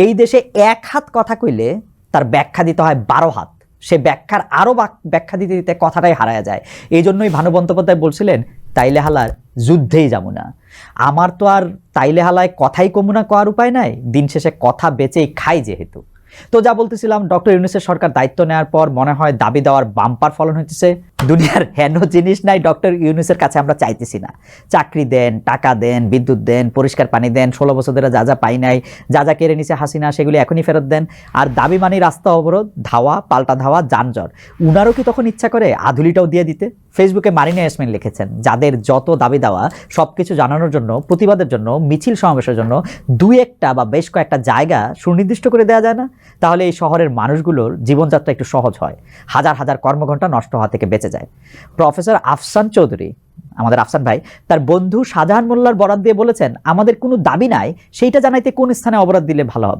এই দেশে এক হাত কথা কইলে তার ব্যাখ্যা দিতে হয় 12 হাত। সে ব্যাখ্যার আরো ব্যাখ্যা দিতে দিতে কথাটাই হারায় যায়। এই জন্যই ভানু বন্দ্যোপাধ্যায় বলছিলেন, তাইলে হালার যুদ্ধেই যাবো না। আমার তো আর তাইলে হালায় কথাই কমু না করার উপায় নাই, দিন শেষে কথা বেচেই খাই যেহেতু। তো যা বলতেছিলাম, ডক্টর ইউনূসের সরকার দায়িত্ব নেওয়ার পর মনে হয় দাবি দেওয়ার বাম্পার ফলন হইতেছে। দুনিয়ার হেন জিনিস নাই ডক্টর ইউনূসের কাছে আমরা চাইতেছি না। চাকরি দেন, টাকা দেন, বিদ্যুৎ দেন, পরিষ্কার পানি দেন, 16 বছর ধরে যা যা পাই নাই, যা যা কেড়ে নিছে হাসিনা, সেগুলি এখনই ফেরত দেন। আর দাবি মানি রাস্তা অবরোধ, ধাওয়া, পাল্টা ধাওয়া, যানজট। উনারও কি তখন ইচ্ছা করে আধুলিটাও দিয়ে দিতে? ফেসবুকে মারিনা ইয়াসমিন লিখেছেন, যাদের যত দাবি দেওয়া সবকিছু জানানোর জন্য, প্রতিবাদের জন্য, মিছিল সমাবেশের জন্য দুই একটা বা বেশ কয়েকটা জায়গা সুনির্দিষ্ট করে দেওয়া যায় না? তাহলে এই শহরের মানুষগুলোর জীবনযাত্রা একটু সহজ হয়, হাজার হাজার কর্মঘণ্টা নষ্ট হওয়া থেকে বেঁচে যায়। প্রফেসর আফসান চৌধুরী, আমাদের আফসান ভাই, তার বন্ধু শাহজাহান মোল্লার বরাত দিয়ে বলেছেন, আমাদের কোনো দাবি নাই, সেইটা জানাইতে কোন স্থানে অবরোধ দিলে ভালো হবে।